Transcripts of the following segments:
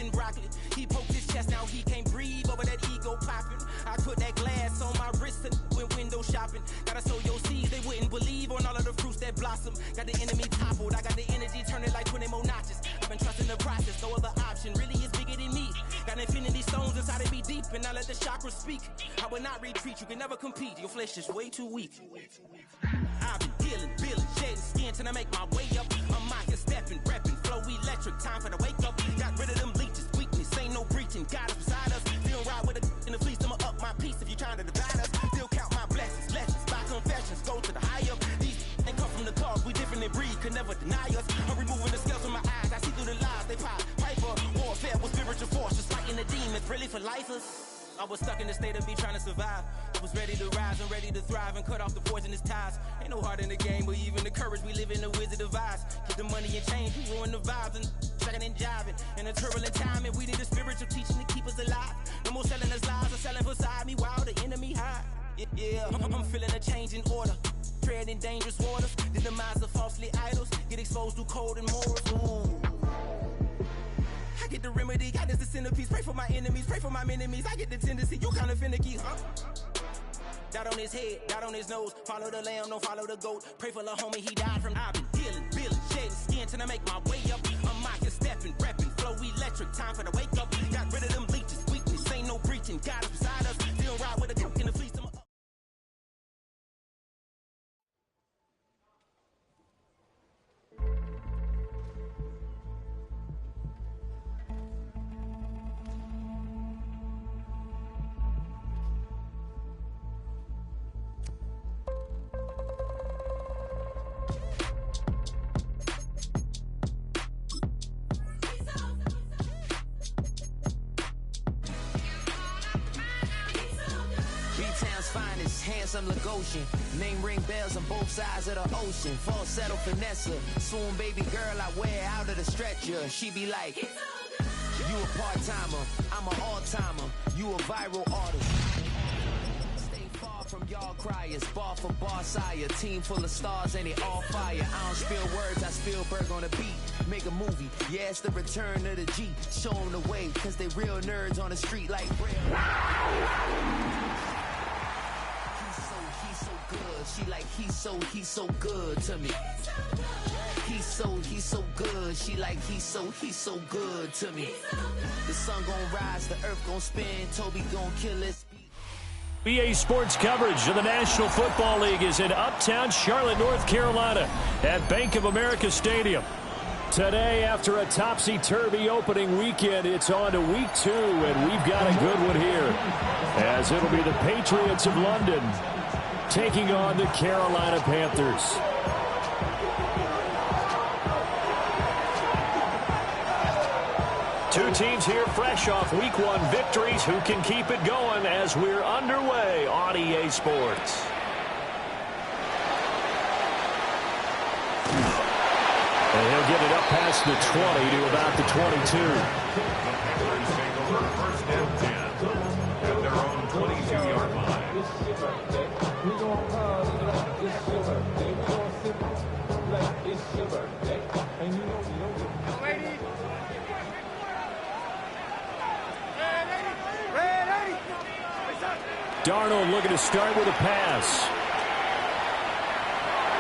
and broccoli. He poked his chest, now he can't breathe over that ego popping. I put that glass on my wrist and went window shopping. Gotta sow your seeds, they wouldn't believe on all of the fruits that blossom. Got the enemy toppled, I got the energy turning like 20 more notches. I've been trusting the process, no other option really is bigger than me. Got infinity stones inside of me deep, and I let the chakras speak. I will not retreat, you can never compete, your flesh is way too weak. I've been healing, building, shedding skin till I make my way up. I'm mocking, stepping, repping, flow electric, time for the wake up. Got rid of them leeches, weakness, ain't no breaching, God is beside us. Still ride with a in the fleece, I'ma up my piece if you trying to divide us. Still count my blessings, lessons, by confessions, go to the high up. These ain't come from the cause, we different in breed, could never deny us. I'm removing the scales from my eyes, I see through the lies they pop. Piper, warfare with spiritual force, just fighting the demons, really for lifers. I was stuck in the state of me trying to survive. I was ready to rise and ready to thrive and cut off the poisonous ties. Ain't no heart in the game, but even the courage we live in the wizard of Oz. Keep the money and change, we ruin the vibes and checking and jiving. In a turbulent time, and we need a spiritual teaching to keep us alive. No more selling us lies or selling beside me while the enemy hide. Yeah, I'm feeling a change in order. Treading dangerous waters. The demise of falsely idols. Get exposed through cold and morals. Ooh. I get the remedy, God is the centerpiece. Pray for my enemies, pray for my enemies. I get the tendency, you kinda finicky, huh? Dot on his head, dot on his nose. Follow the lamb, don't follow the goat. Pray for the homie, he died from. I've been healing, building, shedding skin till I make my way up. I'm mocking, stepping, repping, flow electric. Time for the wake up. Got rid of them leeches, weakness, ain't no breaching. God is beside us. Still ride with a cook in the fleece. Handsome Lagosian, name ring bells on both sides of the ocean. Falsetto finesse, swoon baby girl I wear out of the stretcher. She be like, you a part-timer, I'm an all-timer. You a viral artist. Stay far from y'all criers, bar for bar sire. Team full of stars and they all fire. I don't spill words, I spill Berg on the beat. Make a movie, yeah, it's the return of the G. Show them the way, cause they real nerds on the street like real. She like, he's so good to me. He's so good. She like, he's so good to me. The sun gon' rise, the earth gon' spin. Toby gon' kill it. BA Sports coverage of the National Football League is in Uptown Charlotte, North Carolina at Bank of America Stadium. Today, after a topsy-turvy opening weekend, it's on to week 2, and we've got a good one here, as it'll be the Patriots of London taking on the Carolina Panthers. Two teams here fresh off week 1 victories. Who can keep it going as we're underway on EA Sports? And he'll get it up past the 20 to about the 22. First and 10 at their own 22-yard line. Darnold looking to start with a pass.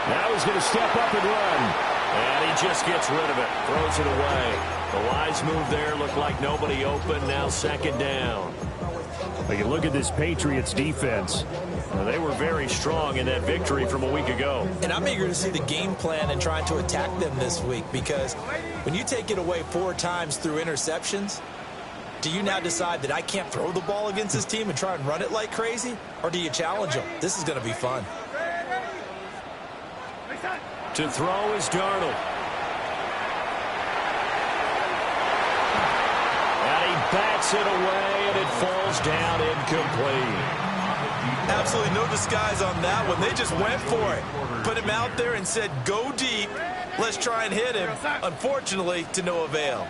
Now he's going to step up and run. And he just gets rid of it. Throws it away. The wise move there. Looked like nobody open. Now second down. But you look at this Patriots defense. They were very strong in that victory from a week ago. And I'm eager to see the game plan and trying to attack them this week, because when you take it away 4 times through interceptions, do you now decide that I can't throw the ball against this team and try and run it like crazy? Or do you challenge them? This is going to be fun. To throw is Darnold. And he bats it away, and it falls down incomplete. Absolutely no disguise on that one. They just went for it. Put him out there and said, go deep. Let's try and hit him. Unfortunately, to no avail.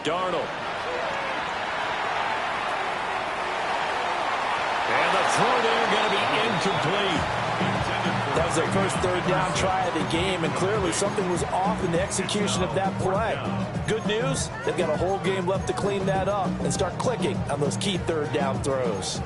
Darnold. And the throw there going to be incomplete. That was their first third down try of the game, and clearly something was off in the execution of that play. Good news, they've got a whole game left to clean that up and start clicking on those key third down throws.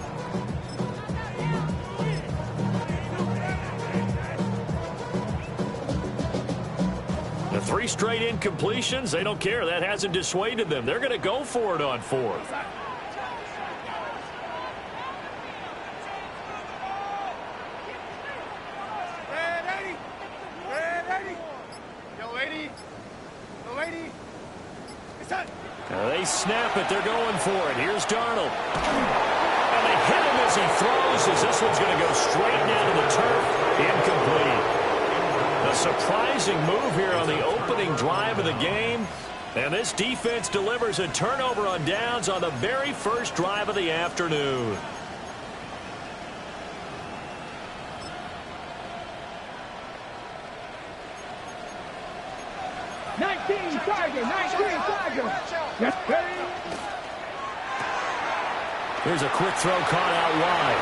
The 3 straight incompletions, they don't care. That hasn't dissuaded them. They're going to go for it on 4th. They snap it. They're going for it. Here's Darnold. And they hit him as he throws, as this one's going to go straight down to the turf. Incomplete. A surprising move here on the opening drive of the game. And this defense delivers a turnover on downs on the very first drive of the afternoon. Here's a quick throw caught out wide.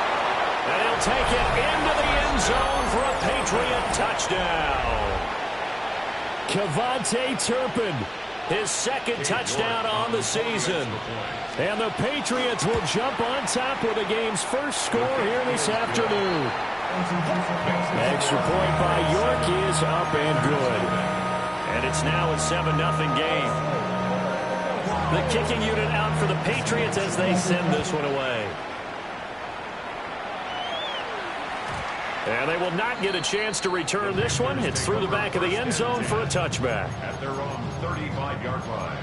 And he'll take it into the end zone for a Patriot touchdown. Kevontae Turpin, his second touchdown on the season. And the Patriots will jump on top with the game's first score here this afternoon. Extra point by York is up and good. And it's now a 7-0 game. The kicking unit out for the Patriots as they send this one away. And they will not get a chance to return this one. It's through the back of the end zone for a touchback. At their own 35-yard line.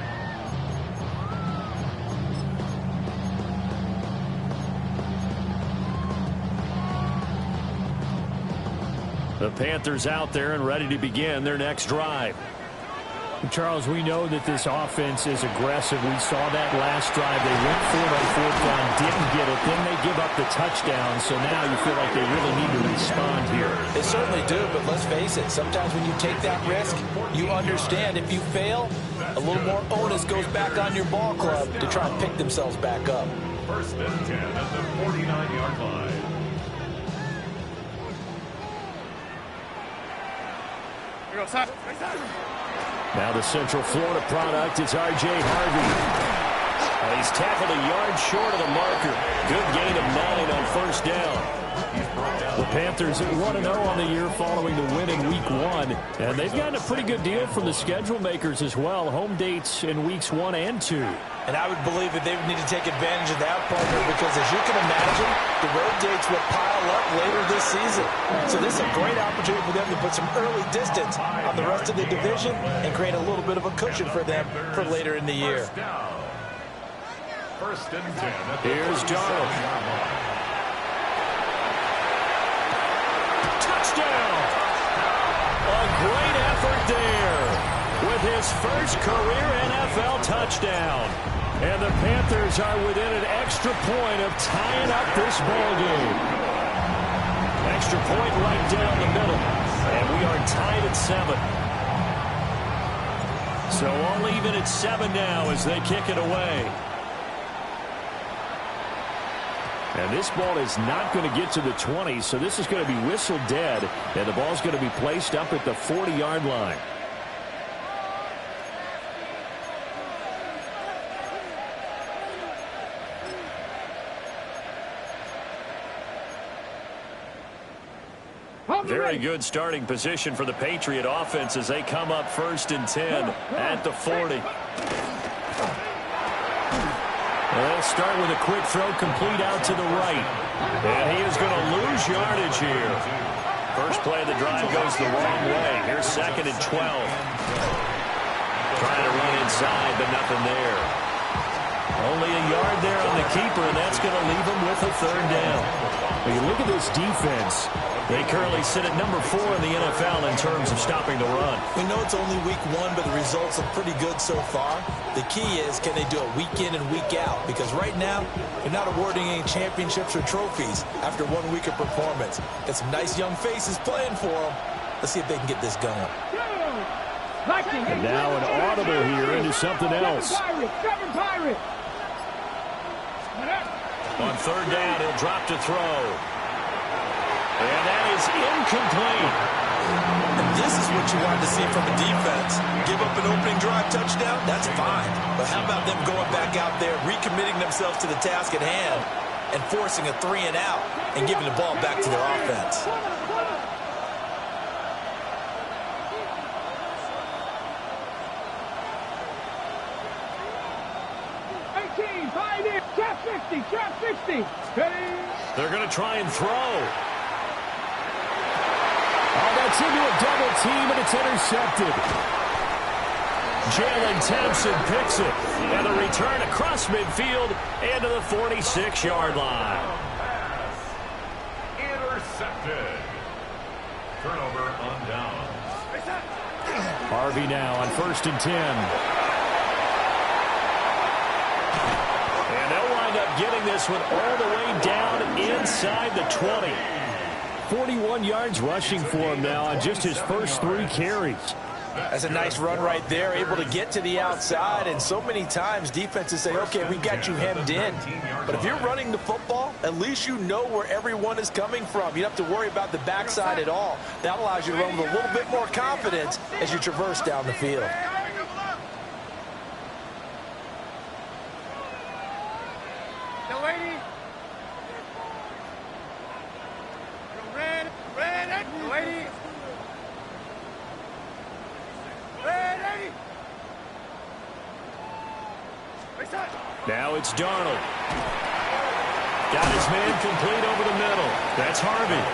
The Panthers out there and ready to begin their next drive. Charles, we know that this offense is aggressive. We saw that last drive. They went for it on 4th down, didn't get it. Then they give up the touchdown. So now you feel like they really need to respond here. They certainly do, but let's face it. Sometimes when you take that risk, you understand if you fail, a little more onus goes back on your ball club to try and pick themselves back up. 1st and 10 at the 49-yard line. Now the Central Florida product is R.J. Harvey. He's tackled a yard short of the marker. Good gain of 9 on 1st down. The Panthers 1-0 on the year following the win in Week 1. And they've gotten a pretty good deal from the schedule makers as well. Home dates in Weeks 1 and 2. And I would believe that they would need to take advantage of that, partner, because as you can imagine, the road dates will pile up later this season. So this is a great opportunity for them to put some early distance on the rest of the division and create a little bit of a cushion for them for later in the year. 1st and 10. Here's Darnold. Touchdown! A great effort there with his first career NFL touchdown. And the Panthers are within an extra point of tying up this ball game. Extra point right down the middle. And we are tied at 7. So all even at 7 now as they kick it away. And this ball is not going to get to the 20, so this is going to be whistled dead. And the ball's going to be placed up at the 40-yard line. Very good starting position for the Patriot offense as they come up 1st and 10 at the 40. They'll start with a quick throw complete out to the right. And he is going to lose yardage here. First play of the drive goes the wrong way. Here's 2nd and 12. Trying to run inside, but nothing there. Only a yard there on the keeper, and that's going to leave him with a 3rd down. When you look at this defense, they currently sit at number 4 in the NFL in terms of stopping the run. We know it's only week 1, but the results look pretty good so far. The key is, can they do it week in and week out? Because right now, they're not awarding any championships or trophies after 1 week of performance. Got some nice young faces playing for them. Let's see if they can get this going. And now an audible here into something else. On 3rd down, he'll drop to throw. And that is incomplete. And this is what you wanted to see from a defense. Give up an opening drive touchdown, that's fine. But how about them going back out there, recommitting themselves to the task at hand, and forcing a 3-and-out and giving the ball back to their offense? Trap 60. They're going to try and throw. Oh, that's into a double team, and it's intercepted. Jalen Thompson picks it. And a return across midfield into the 46-yard line. Intercepted. Turnover on down. Harvey now on 1st and 10. Getting this one all the way down inside the 20. 41 yards rushing for him now on just his first 3 carries. That's a nice run right there, able to get to the outside, and so many times defenses say, okay, we got you hemmed in. But if you're running the football, at least you know where everyone is coming from. You don't have to worry about the backside at all. That allows you to run with a little bit more confidence as you traverse down the field. Now it's Darnold. Got his man complete over the middle. That's Harvey.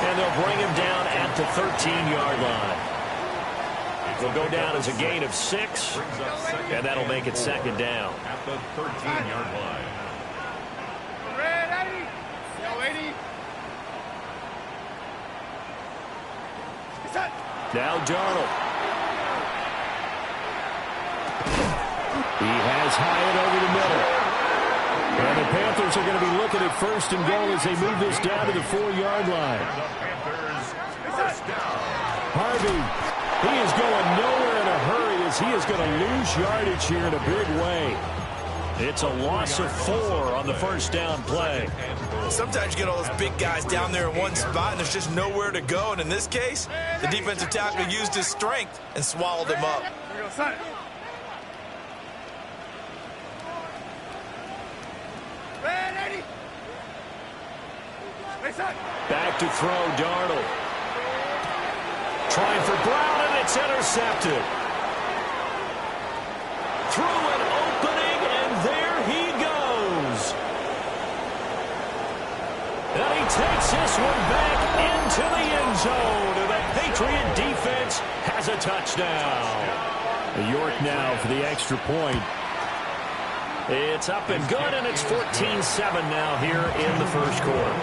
And they'll bring him down at the 13-yard line. Will go down as a gain of 6, and that'll make it 2nd down. At the 13-yard line. Now Darnold. He has Hyatt over the middle. And the Panthers are going to be looking at 1st and goal as they move this down to the 4-yard line. Harvey, he is going nowhere in a hurry as he is going to lose yardage here in a big way. It's a loss of 4 on the 1st down play. Sometimes you get all those big guys down there in one spot and there's just nowhere to go. And in this case, the defensive tackle used his strength and swallowed him up. Back to throw, Darnold. Trying for Brown, and it's intercepted. Through an opening, and there he goes. And he takes this one back into the end zone. And the Patriot defense has a touchdown. York now for the extra point. It's up and good, and it's 14-7 now here in the first quarter.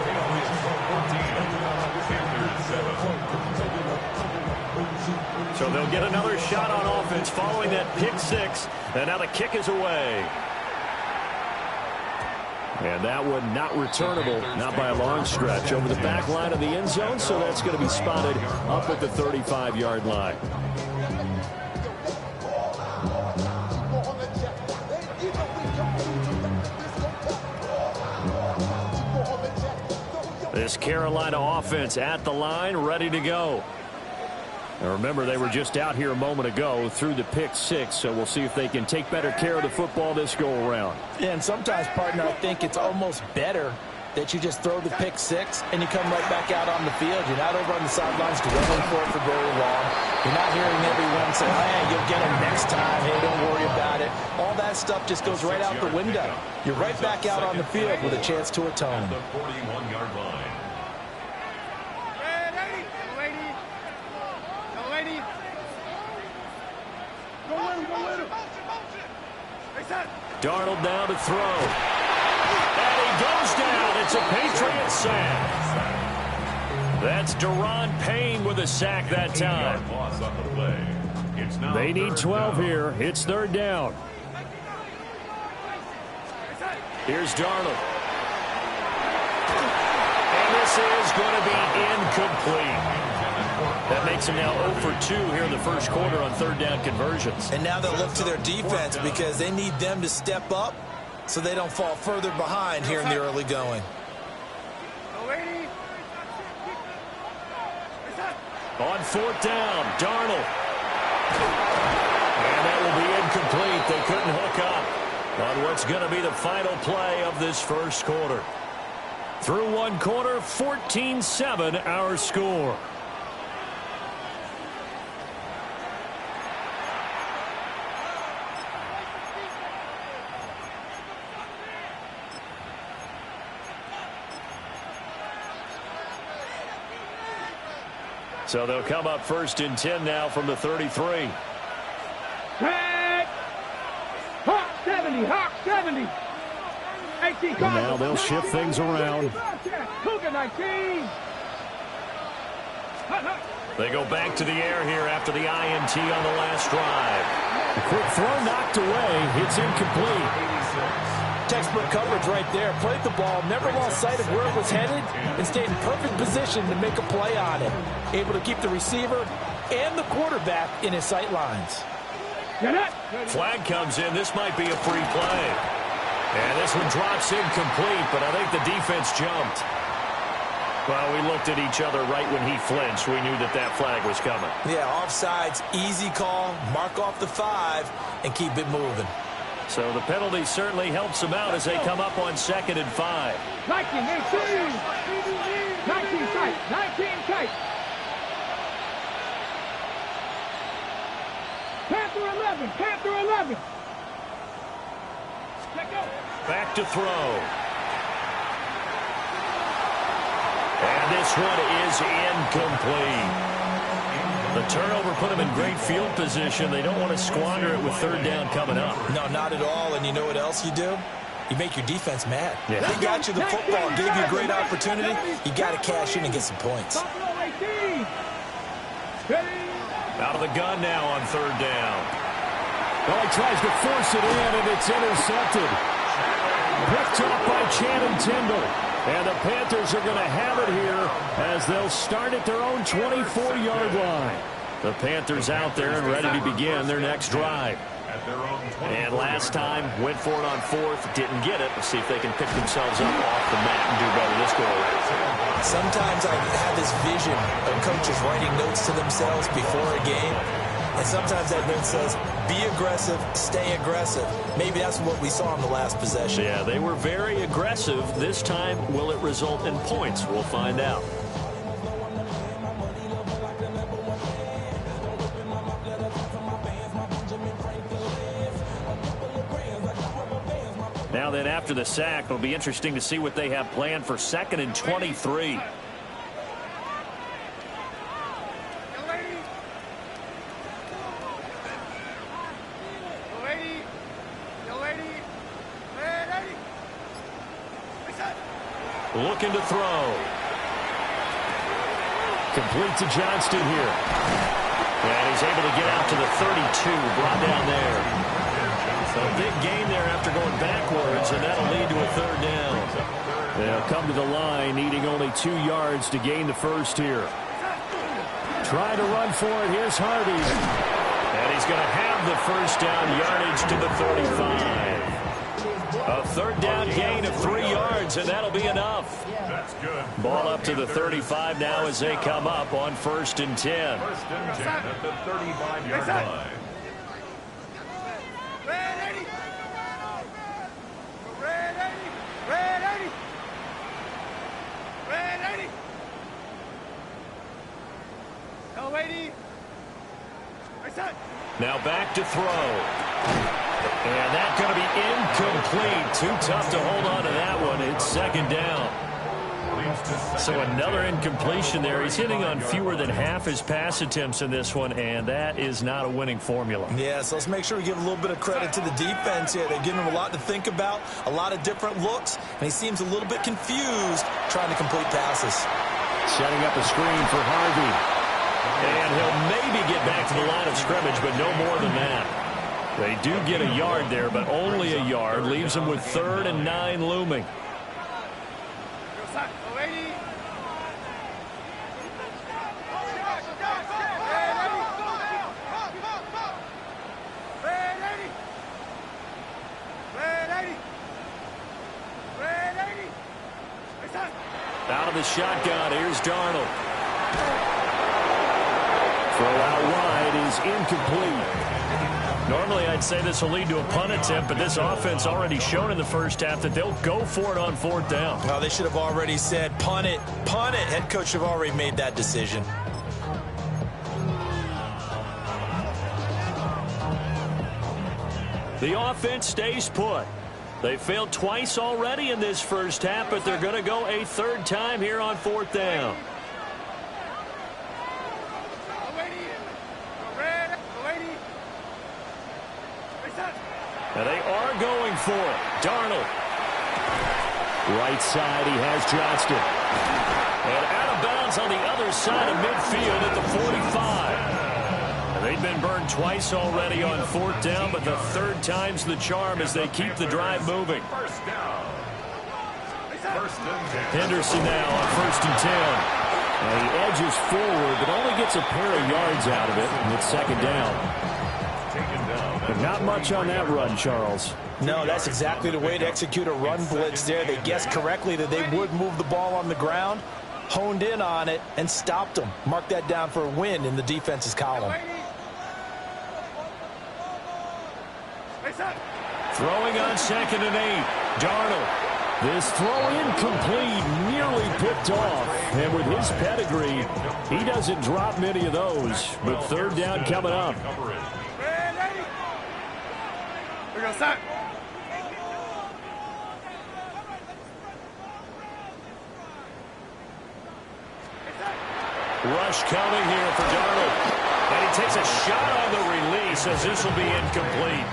So they'll get another shot on offense following that pick 6, and now the kick is away. And that one not returnable, not by a long stretch, over the back line of the end zone, so that's going to be spotted up at the 35-yard line. This Carolina offense at the line, ready to go. Now remember, they were just out here a moment ago through the pick 6, so we'll see if they can take better care of the football this go-around. Yeah, and sometimes, partner, I think it's almost better that you just throw the pick 6 and you come right back out on the field. You're not over on the sidelines dwelling for it for very long. You're not hearing everyone say, hey, you'll get them next time. Hey, don't worry about it. All that stuff just goes right out the window. You're right back out on the field with a chance to atone. The 41-yard line. Darnold now to throw. And he goes down. It's a Patriot sack. That's Daron Payne with a sack that time. They need 12 here. It's 3rd down. Here's Darnold. And this is going to be incomplete. That makes them now 0 for 2 here in the first quarter on 3rd down conversions. And now they'll look to their defense because they need them to step up so they don't fall further behind here in the early going. On 4th down, Darnold. And that will be incomplete. They couldn't hook up on what's going to be the final play of this first quarter. Through one quarter, 14-7 our score. So they'll come up 1st and 10 now from the 33. Hawk 70, Hawk 70. And now they'll shift things around. Cougar 19. They go back to the air here after the INT on the last drive. A quick throw knocked away. It's incomplete. Textbook coverage right there. Played the ball, never lost sight of where it was headed, and stayed in perfect position to make a play on it. Able to keep the receiver and the quarterback in his sight lines. Flag comes in. This might be a free play. And this one drops incomplete, but I think the defense jumped. Well, we looked at each other right when he flinched. We knew that that flag was coming. Yeah, offsides, easy call, mark off the 5, and keep it moving. So the penalty certainly helps them out as they come up on 2nd and 5. 19 tight, 19 tight. Panther 11, Panther 11. Let go. Back to throw. And this one is incomplete. The turnover put them in great field position. They don't want to squander it with 3rd down coming up. No, not at all. And you know what else you do? You make your defense mad. Yeah. They got you the football, gave you a great opportunity. You got to cash in and get some points. Out of the gun now on 3rd down. Well, he tries to force it in, and it's intercepted. Picked up by Channing Tindall. And the Panthers are going to have it here as they'll start at their own 24-yard line. The Panthers out there and ready to begin their next drive. And last time, went for it on 4th, didn't get it. Let's see if they can pick themselves up off the mat and do better this go around. Sometimes I have this vision of coaches writing notes to themselves before a game. And sometimes that note says, be aggressive, stay aggressive. Maybe that's what we saw in the last possession. Yeah, they were very aggressive. This time, will it result in points? We'll find out. Now then, after the sack, it'll be interesting to see what they have planned for 2nd and 23. Looking to throw. Complete to Johnston here. And he's able to get out to the 32, brought down there. So a big gain there after going backwards, and that'll lead to a 3rd down. They'll come to the line, needing only 2 yards to gain the first here. Trying to run for it. Here's Harvey. And he's going to have the first down, yardage to the 35. A 3rd down gain of 3 yards, and that'll be enough. That's good. Ball up to the 35 now as they come up on 1st and 10. 1st and 10 at the 35-yard line. Now back to throw. And that's going to be incomplete. Too tough to hold on to that one. It's 2nd down. So another incompletion there. He's hitting on fewer than half his pass attempts in this one, and that is not a winning formula. Yeah, so let's make sure we give a little bit of credit to the defense here. They're giving him a lot to think about, a lot of different looks, and he seems a little bit confused trying to complete passes. Setting up a screen for Harvey. And he'll maybe get back to the line of scrimmage, but no more than that. They do get a yard there, but only a yard. Leaves them with 3rd and 9 looming. Out of the shotgun, here's Darnold. Throw out wide is incomplete. Normally, I'd say this will lead to a punt attempt, but this offense already shown in the first half that they'll go for it on 4th down. Well, they should have already said, punt it, punt it. Head coach have already made that decision. The offense stays put. They failed twice already in this first half, but they're going to go a 3rd time here on 4th down. And they are going for it. Darnold. Right side, he has Johnston. And out of bounds on the other side of midfield at the 45. And they've been burned twice already on 4th down, but the 3rd time's the charm as they keep the drive moving. First down. First and 10. Henderson now on 1st and 10. And he edges forward, but only gets a pair of yards out of it, and it's 2nd down. But not much on that run, Charles. No, that's exactly the way to execute a run blitz there. They guessed correctly that they would move the ball on the ground, honed in on it, and stopped them. Mark that down for a win in the defense's column. Throwing on 2nd and 8. Darnold. This throw incomplete, nearly picked off. And with his pedigree, he doesn't drop many of those. But 3rd down coming up. Rush coming here for Darnold. And he takes a shot on the release as this will be incomplete.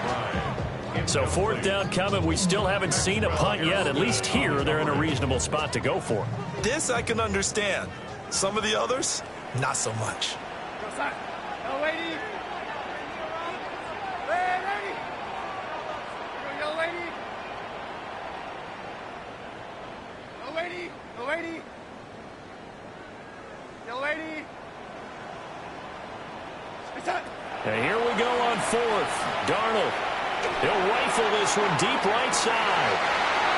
So 4th down coming. We still haven't seen a punt yet. At least here, they're in a reasonable spot to go for. This I can understand. Some of the others, not so much. And here we go on 4th. Darnold. He'll rifle this one deep right side.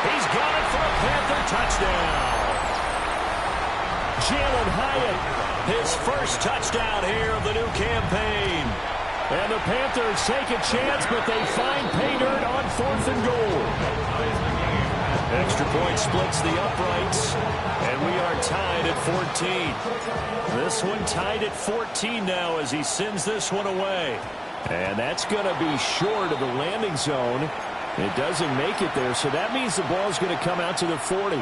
He's got it for a Panther touchdown. Jalen Hyatt, his first touchdown here of the new campaign. And the Panthers take a chance, but they find pay dirt on 4th and goal. Extra point splits the uprights, and we are tied at 14. This one tied at 14 now as he sends this one away. And that's going to be short of the landing zone. It doesn't make it there, so that means the ball's going to come out to the 40.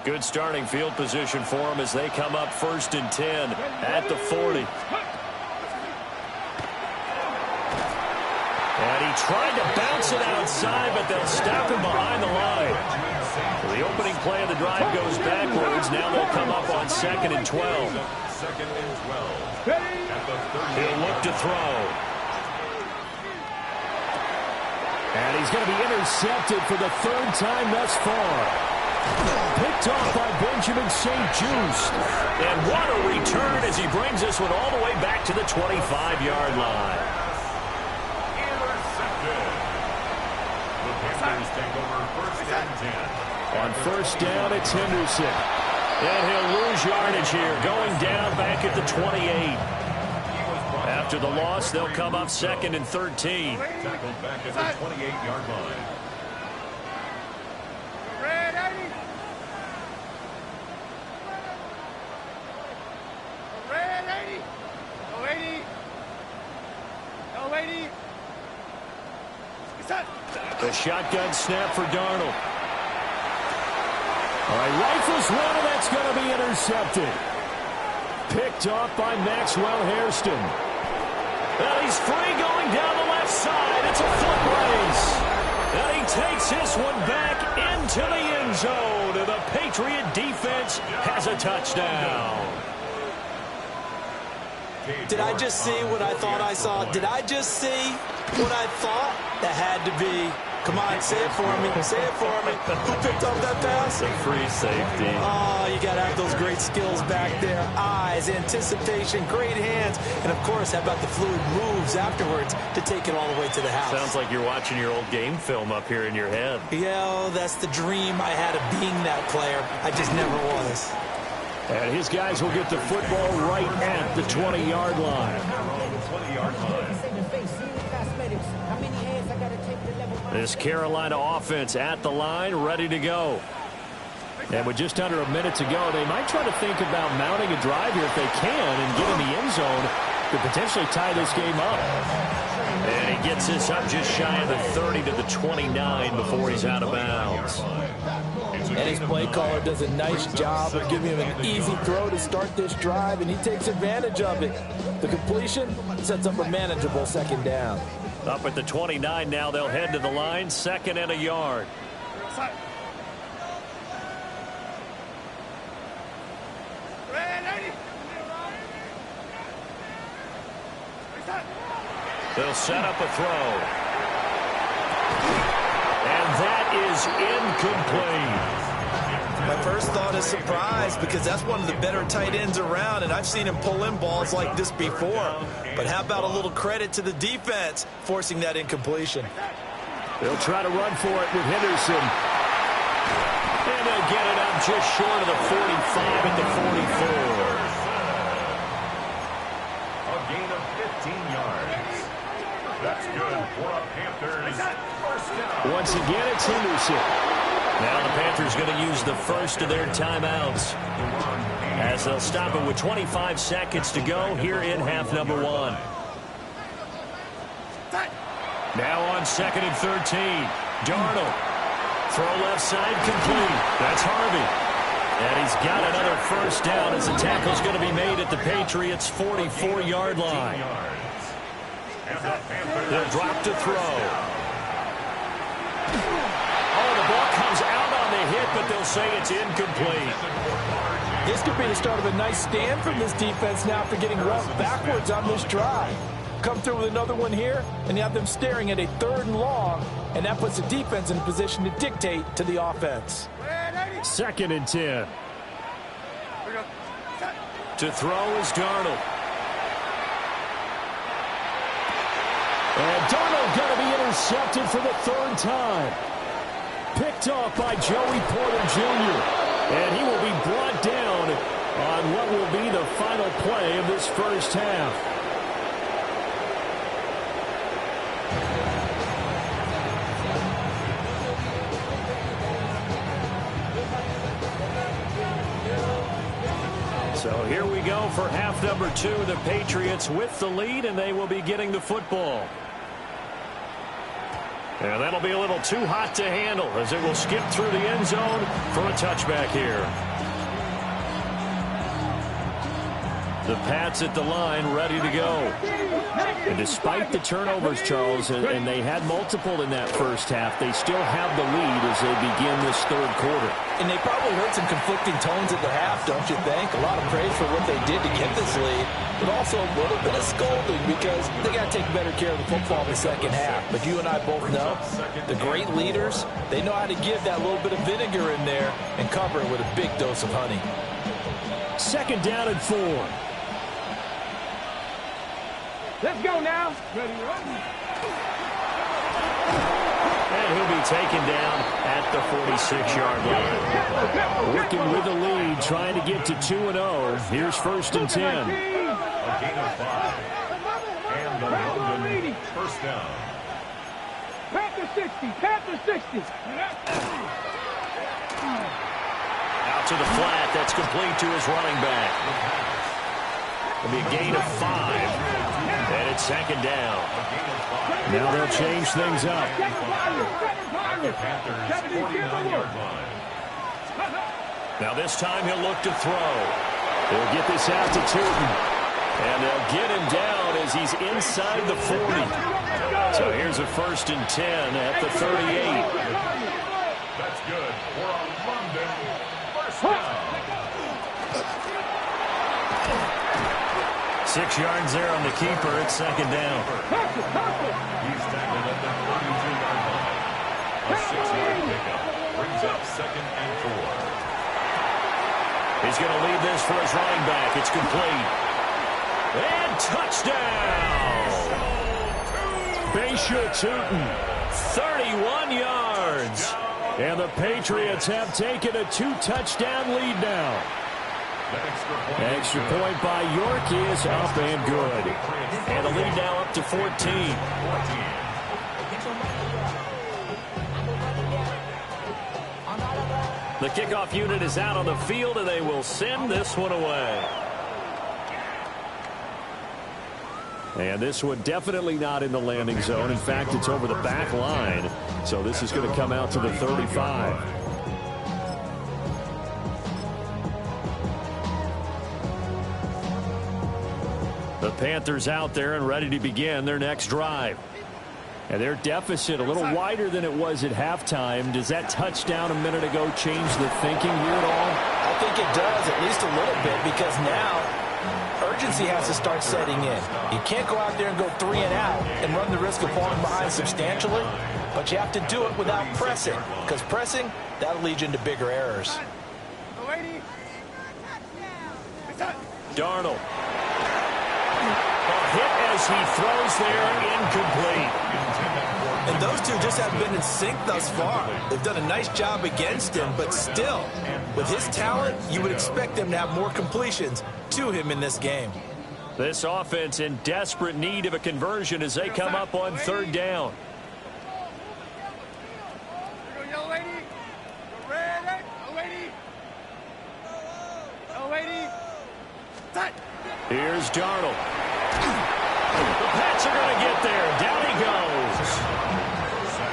Good starting field position for them as they come up 1st and 10 at the 40. And he tried to bounce it outside, but they'll stop him behind the line. The opening play of the drive goes backwards. Now they'll come up on 2nd and 12. 2nd and 12. At the 30. He'll look to throw. And he's going to be intercepted for the 3rd time thus far. Picked off by Benjamin St-Juste. And what a return as he brings this one all the way back to the 25-yard line. Take over 1st and 10. On 1st down, it's Henderson. And he'll lose yardage here, going down back at the 28. After the loss, they'll come up 2nd and 13. Tackled back at the 28-yard line. The shotgun snap for Darnold. All right, rifles one, and that's going to be intercepted. Picked off by Maxwell Hairston. And he's free going down the left side. It's a foot race. And he takes this one back into the end zone. And the Patriot defense has a touchdown. Did I just see what I thought I saw? Did I just see what I thought? That had to be Come on, say it for me. Say it for me. Who picked up that pass? The free safety. Oh, you got to have those great skills back there. Eyes, anticipation, great hands. And, of course, how about the fluid moves afterwards to take it all the way to the house? Sounds like you're watching your old game film up here in your head. Yeah, that's the dream I had of being that player. I just never was. And his guys will get the football right at the 20-yard line. 20-yard line. This Carolina offense at the line, ready to go. And with just under a minute to go, they might try to think about mounting a drive here if they can and get in the end zone to potentially tie this game up. And he gets this up just shy of the 30 to the 29 before he's out of bounds. And his play caller does a nice job of giving him an easy throw to start this drive, and he takes advantage of it. The completion sets up a manageable second down. Up at the 29 now, they'll head to the line, 2nd and a yard. They'll set up a throw. And that is incomplete. My first thought is surprise because that's one of the better tight ends around, and I've seen him pull in balls like this before. But how about a little credit to the defense forcing that incompletion? They'll try to run for it with Henderson. And they'll get it up just short of the 45 at the 44. A gain of 15 yards. That's good for a Panthers first down. Once again, it's Henderson. Now the Panthers going to use the first of their timeouts as they'll stop it with 25 seconds to go here in half number 1. Now on 2nd and 13. Darnold. Throw left side complete. That's Harvey. And he's got another first down as the tackle's going to be made at the Patriots' 44-yard line. They'll drop to throw. The ball comes out on the hit, but they'll say it's incomplete. This could be the start of a nice stand from this defense now after getting roughed backwards on this drive. Come through with another one here, and you have them staring at a 3rd and long, and that puts the defense in a position to dictate to the offense. 2nd and 10. To throw is Darnold. And Darnold going to be intercepted for the 3rd time. Picked off by Joey Porter Jr. And he will be brought down on what will be the final play of this first half. So here we go for half number 2. The Patriots with the lead, and they will be getting the football. And that'll be a little too hot to handle as it will skip through the end zone for a touchback here. The Pats at the line ready to go. And despite the turnovers, Charles, and they had multiple in that first half, they still have the lead as they begin this 3rd quarter. And they probably heard some conflicting tones at the half, don't you think? A lot of praise for what they did to get this lead, but also a little bit of scolding because they got to take better care of the football in the second half. But you and I both know the great leaders, they know how to give that little bit of vinegar in there and cover it with a big dose of honey. 2nd down and 4. Let's go now. Ready, And he'll be taken down at the 46-yard line. Working with the lead, trying to get to 2-0. Here's 1st and 10. A gain of 5. And the London first down. Panther 60. Panther 60. Out to the flat. That's complete to his running back. It'll be a gain of 5. And it's 2nd down. Now they'll change things up. The Panthers 49-yard line. Now this time he'll look to throw. They'll get this out to Tootin. And they'll get him down as he's inside the 40. So here's a 1st and 10 at the 38. That's good for a London first down. 6 yards there on the keeper. It's 2nd down. He's tackled at the 32-yard line. 6-yard pickup. Brings up 2nd and 4. He's going to lead this for his running back. It's complete. And touchdown! Baysha Tootin, 31 yards. And the Patriots have taken a 2-touchdown lead now. Extra point by York is up and good. And the lead now up to 14. The kickoff unit is out on the field, and they will send this one away. And this one definitely not in the landing zone. In fact, it's over the back line. So this is going to come out to the 35. The Panthers out there and ready to begin their next drive. And their deficit a little wider than it was at halftime. Does that touchdown a minute ago change the thinking here at all? I think it does, at least a little bit, because now urgency has to start setting in. You can't go out there and go 3 and out and run the risk of falling behind substantially, but you have to do it without pressing, because pressing, that'll lead you into bigger errors. Darnold. A hit as he throws there, incomplete. And those two just haven't been in sync thus far. They've done a nice job against him, but still, with his talent, you would expect them to have more completions to him in this game. This offense in desperate need of a conversion as they come up on 3rd down. Here's Darnold. The Pats are going to get there. Down he goes.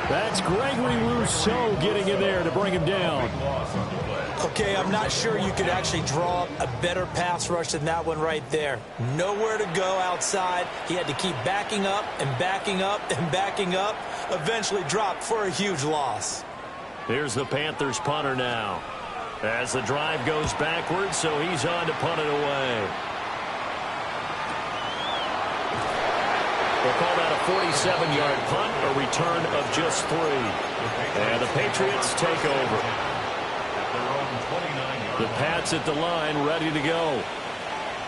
That's Gregory Rousseau getting in there to bring him down. Okay, I'm not sure you could actually draw a better pass rush than that one right there. Nowhere to go outside. He had to keep backing up and backing up and backing up. Eventually dropped for a huge loss. Here's the Panthers punter now. As the drive goes backwards, so he's on to punt it away. We'll call that a 47-yard punt, a return of just 3. And the Patriots take over. The Pats at the line, ready to go.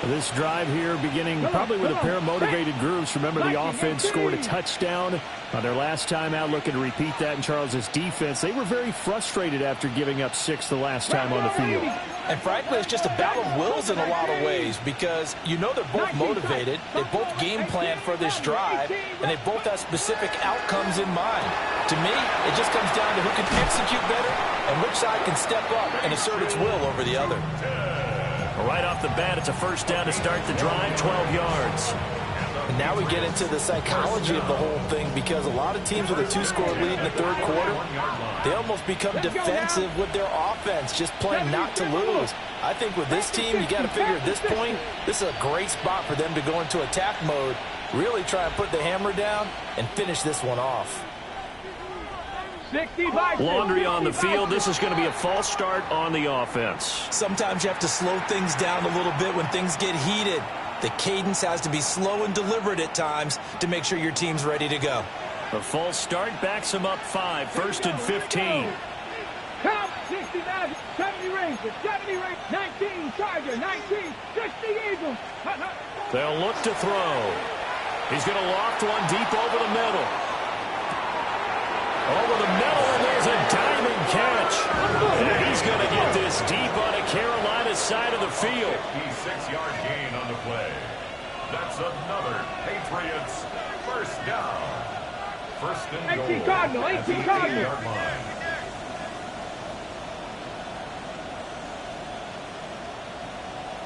This drive here beginning probably with a pair of motivated groups. Remember, the offense scored a touchdown on their last time out. Looking to repeat that in Charles's defense. They were very frustrated after giving up 6 the last time on the field. And frankly, it's just a battle of wills in a lot of ways, because you know they're both motivated. They both game plan for this drive, and they both have specific outcomes in mind. To me, it just comes down to who can execute better and which side can step up and assert its will over the other. Right off the bat, it's a 1st down to start the drive, 12 yards. And now we get into the psychology of the whole thing, because a lot of teams with a 2-score lead in the 3rd quarter, they almost become defensive with their offense, just playing not to lose. I think with this team, you got to figure at this point, this is a great spot for them to go into attack mode, really try and put the hammer down and finish this one off. Laundry on the field. This is going to be a false start on the offense. Sometimes you have to slow things down a little bit when things get heated. The cadence has to be slow and deliberate at times to make sure your team's ready to go. A false start backs them up 5, 1st and 15. Count 69, 70 Rangers, 70 Rangers, 19 Chargers, 19, 60 Eagles. They'll look to throw. He's going to loft one deep over the middle. Over the middle, and there's a diamond catch. And he's going to get this deep on a Carolina side of the field. 56-yard gain on the play. That's another Patriots 1st down. 1st and goal. 18 Cardinal, 18 Cardinal.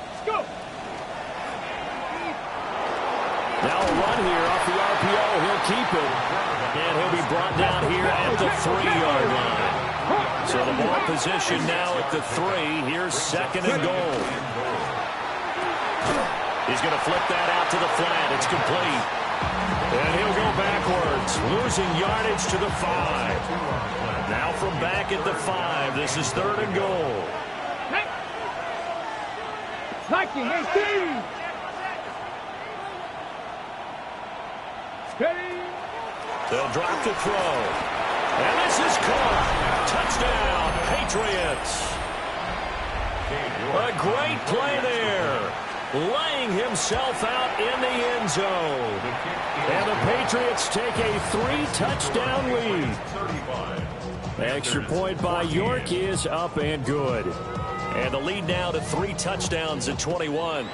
Let's go. Now a run here off the RPO. He'll keep it. And he'll be brought down here at the 3-yard line. So the ball position now at the 3. Here's 2nd and goal. He's going to flip that out to the flat. It's complete. And he'll go backwards, losing yardage to the 5. Now from back at the 5. This is 3rd and goal. Liking 18. Steady. They'll drop to throw. And this is caught. Touchdown, Patriots. A great play there. Laying himself out in the end zone. And the Patriots take a 3-touchdown lead. The extra point by York is up and good. And the lead now to 3 touchdowns at 21.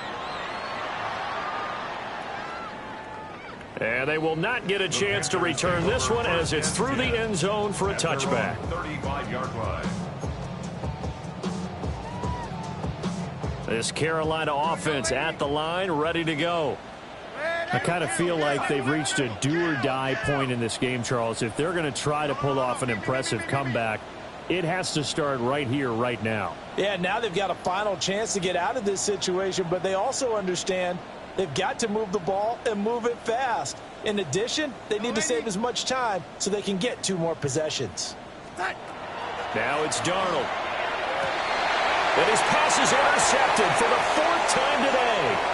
And they will not get a chance to return this one as it's through the end zone for a touchback. 35-yard line. This Carolina offense at the line, ready to go. I kind of feel like they've reached a do-or-die point in this game, Charles. If they're going to try to pull off an impressive comeback, it has to start right here, right now. Yeah, now they've got a final chance to get out of this situation, but they also understand they've got to move the ball and move it fast. In addition, they need to save as much time so they can get 2 more possessions. Now it's Darnold. And his pass is intercepted for the 4th time today.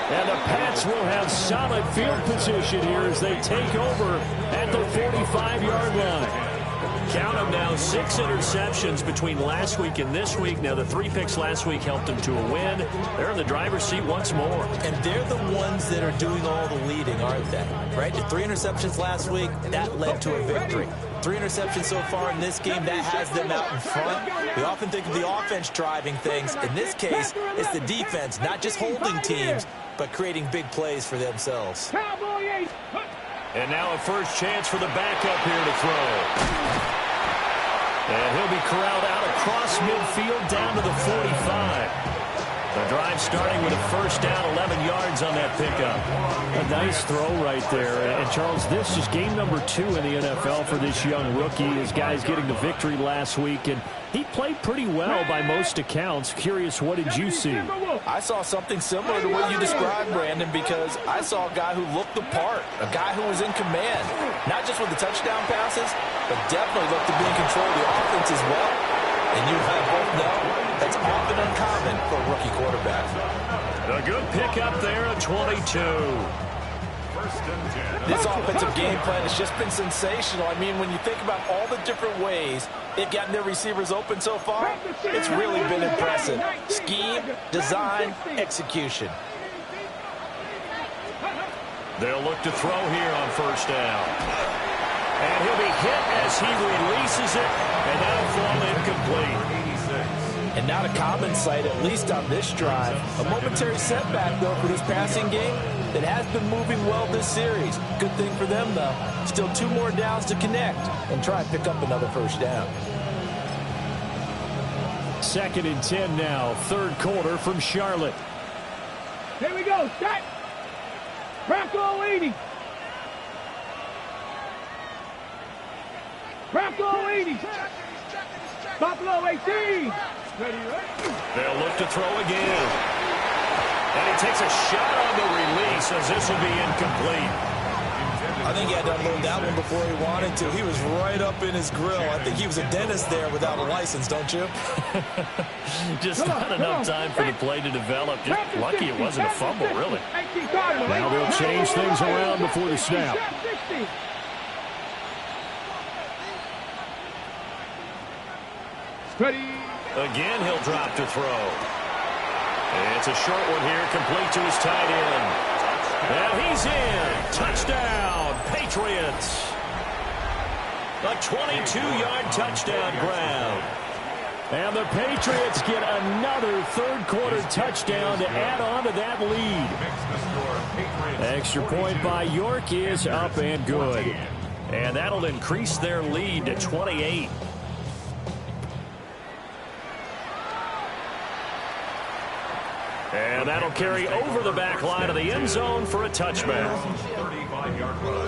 And the Pats will have solid field position here as they take over at the 45-yard line. Count them now, 6 interceptions between last week and this week. Now, the 3 picks last week helped them to a win. They're in the driver's seat once more. And they're the ones that are doing all the leading, aren't they? Right? The 3 interceptions last week, that led to a victory. 3 interceptions so far in this game, that has them out in front. We often think of the offense driving things. In this case, it's the defense, not just holding teams, but creating big plays for themselves. And now a first chance for the backup here to throw. And he'll be corralled out across midfield down to the 45. The drive starting with a first down, 11 yards on that pickup. A nice throw right there. And, Charles, this is game number 2 in the NFL for this young rookie. His guys getting the victory last week, and he played pretty well by most accounts. Curious, what did you see? I saw something similar to what you described, Brandon, because I saw a guy who looked the part, a guy who was in command, not just with the touchdown passes, but definitely looked to be in control of the offense as well. And you and I both know that's often uncommon for a rookie quarterback. A good pickup there at 22. This offensive game plan has just been sensational. I mean, when you think about all the different ways they've gotten their receivers open so far, it's really been impressive. Scheme, design, execution. They'll look to throw here on first down. And he'll be hit as he releases it, and that'll fall incomplete. And not a common sight, at least on this drive. A momentary setback, though, for this passing game that has been moving well this series. Good thing for them, though. Still 2 more downs to connect and try and pick up another first down. 2nd and 10 now, 3rd quarter from Charlotte. Here we go, set. Bronco 80. Bronco 80. Buffalo 18. They'll look to throw again. And he takes a shot on the release as this will be incomplete. I think he had to unload that one before he wanted to. He was right up in his grill. I think he was a dentist there without a license, don't you? Just not enough time for the play to develop. Just lucky it wasn't a fumble, really. Now they'll change things around before the snap. Again, he'll drop to throw. It's a short one here, complete to his tight end. And he's in. Touchdown, Patriots. A 22-yard touchdown grab. And the Patriots get another 3rd quarter touchdown to add on to that lead. Extra point by York is up and good. And that'll increase their lead to 28. And that'll carry over the back line of the end zone for a touchback. 35-yard line.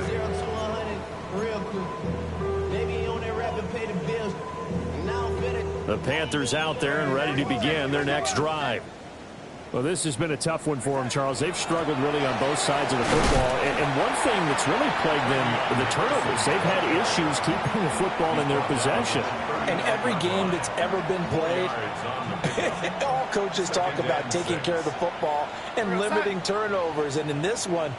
The Panthers out there and ready to begin their next drive. Well, this has been a tough one for them, Charles. They've struggled really on both sides of the football. And one thing that's really plagued them, the turnovers. They've had issues keeping the football in their possession. And every game that's ever been played, all coaches talk about taking care of the football and limiting turnovers. And in this one,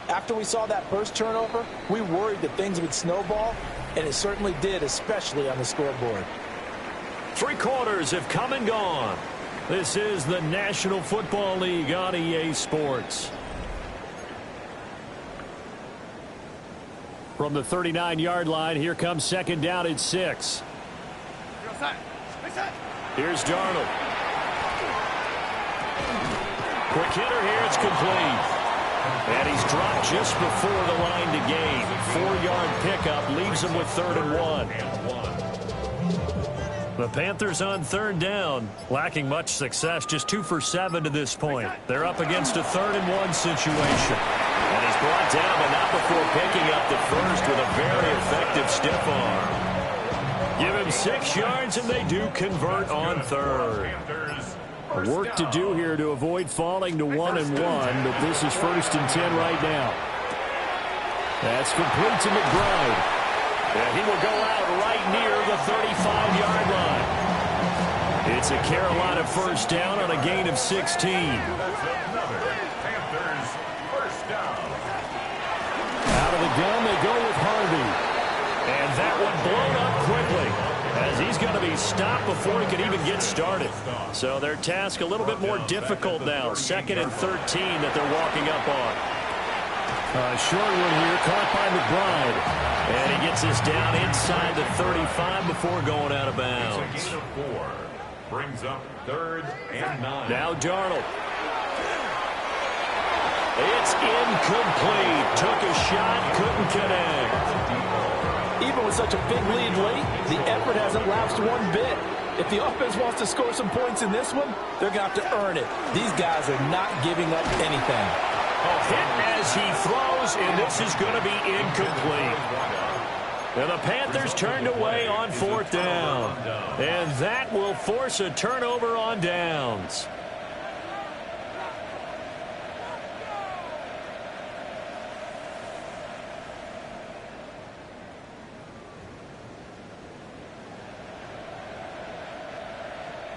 after we saw that first turnover, we worried that things would snowball. and it certainly did, especially on the scoreboard. 3 quarters have come and gone. This is the National Football League on EA Sports. From the 39-yard line, here comes second down at 6. Here's Darnold. Quick hitter here, it's complete. And he's dropped just before the line to gain. 4-yard pickup leaves him with 3rd and 1. The Panthers on 3rd down, lacking much success, just 2 for 7 to this point. They're up against a 3rd and 1 situation. And he's brought down, but not before picking up the first with a very effective stiff arm. Give him 6 yards, and they do convert on 3rd. Work to do here to avoid falling to 1 and 1, but this is 1st and 10 right now. That's complete to McBride. And he will go out right near the 35-yard line. It's a Carolina first down on a gain of 16. Out of the gun, they go with Harvey. And that one blown up quickly, as he's going to be stopped before he can even get started. So their task a little bit more difficult now. 2nd and 13 that they're walking up on. Short one here, caught by McBride. And he gets this down inside the 35 before going out of bounds. Brings up 3rd and 9. Now Darnold. It's incomplete. Took a shot, couldn't connect. Even with such a big lead late, the effort hasn't lapsed one bit. If the offense wants to score some points in this one, they're going to have to earn it. These guys are not giving up anything. A hit as he throws, and this is going to be incomplete. And the Panthers turned away on 4th down. And that will force a turnover on downs.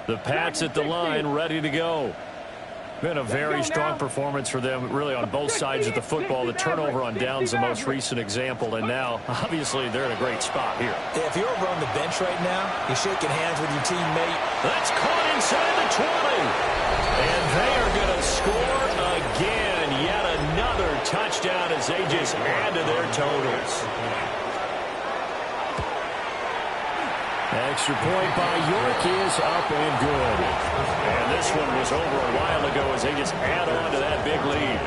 The Pats at the line, ready to go. Been a very strong performance for them, really, on both sides of the football. The turnover on downs, the most recent example, and now, obviously, they're in a great spot here. If you're over on the bench right now, you're shaking hands with your teammate. That's caught inside the 20. And they are going to score again. Yet another touchdown as they just add to their totals. Extra point by York is up and good. And this one was over a while ago as they just add on to that big lead.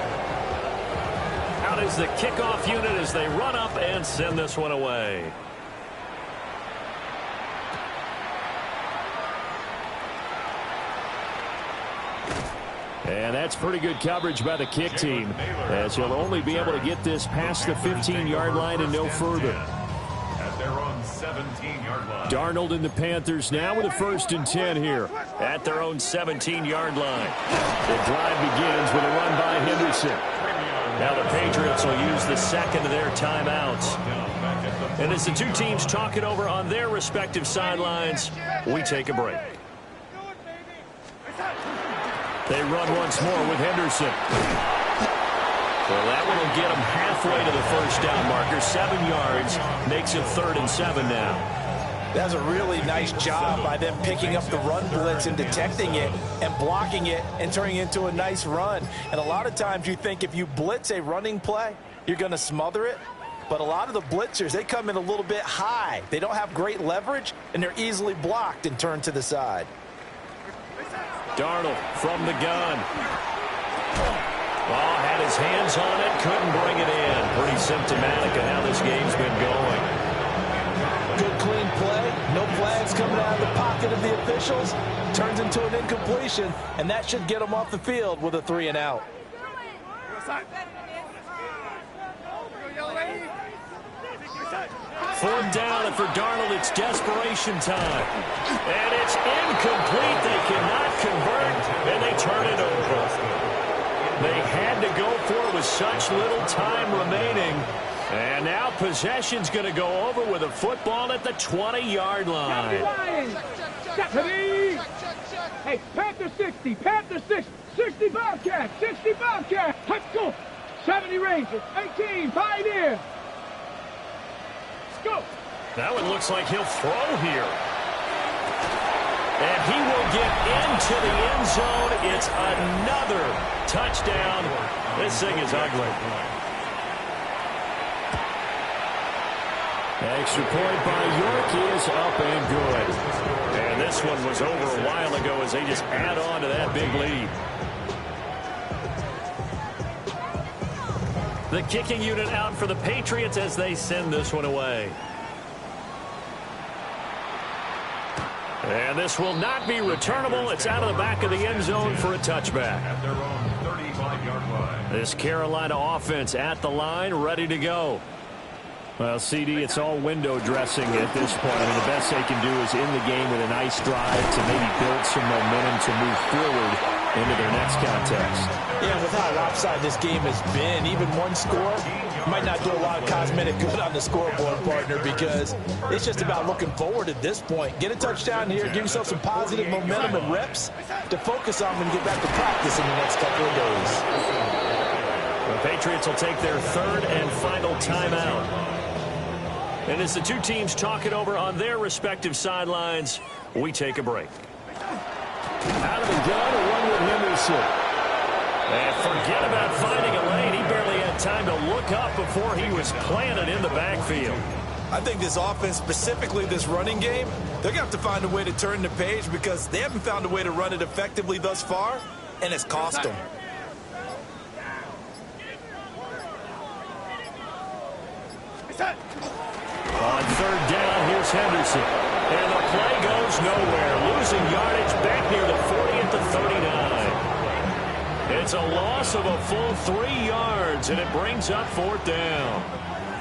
Out is the kickoff unit as they run up and send this one away. And that's pretty good coverage by the kick team, as he'll only be able to get this past the 15-yard line and no further. Their own 17-yard line. Darnold and the Panthers now with a 1st and 10 here at their own 17-yard line. The drive begins with a run by Henderson. Now the Patriots will use the 2nd of their timeouts. And as the two teams talk it over on their respective sidelines, we take a break. They run once more with Henderson. Well, that one will get him halfway to the first down marker. 7 yards makes it 3rd and 7 now. That's a really nice job by them picking up the run blitz and detecting it and blocking it and turning it into a nice run. And a lot of times you think if you blitz a running play, you're going to smother it. But a lot of the blitzers, they come in a little bit high. They don't have great leverage, and they're easily blocked and turned to the side. Darnold from the gun. Oh, had his hands on it, couldn't bring it in. Pretty symptomatic of how this game's been going. Good clean play, no flags coming out of the pocket of the officials. Turns into an incompletion, and that should get him off the field with a 3 and out. 4th down, and for Darnold, it's desperation time. And it's incomplete. They cannot convert, and they turn it over. They had to go for it with such little time remaining. And now possession's going to go over with a football at the 20-yard line. Hey, Panther 60, Panther 60, 60 Bobcats, 60 Bobcats. Let's go. 70 Rangers, 18 Pioneers. Let's go. That one looks like he'll throw here. And he will get into the end zone. It's another touchdown. This thing is ugly. Extra point by York is up and good. And this one was over a while ago as they just add on to that big lead. The kicking unit out for the Patriots as they send this one away. And this will not be returnable. It's out of the back of the end zone for a touchback. At their own 35-yard line. This Carolina offense at the line, ready to go. Well, CD, it's all window dressing at this point. I mean, the best they can do is in the game with a nice drive to maybe build some momentum to move forward into their next contest. Yeah, with how lopsided this game has been, even one score might not do a lot of cosmetic good on the scoreboard, partner, because it's just about looking forward at this point. Get a touchdown here, give yourself some positive momentum and reps to focus on when you get back to practice in the next couple of days. The Patriots will take their third and final timeout. And as the two teams talk it over on their respective sidelines, we take a break. Out of the gun, a run with Henderson. And forget about finding a lane. He barely had time to look up before he was planted in the backfield. I think this offense, specifically this running game, they're going to have to find a way to turn the page because they haven't found a way to run it effectively thus far, and it's cost them. On third down, here's Henderson. And the play goes nowhere. Losing yardage back near the 40 at the 39. It's a loss of a full 3 yards, and it brings up fourth down.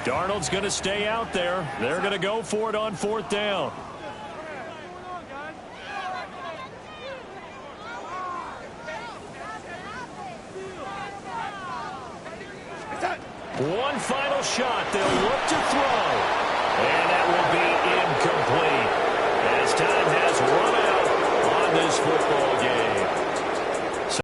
Darnold's going to stay out there. They're going to go for it on fourth down. One final shot. They'll look to throw. And that will be incomplete. As time has run out on this football game.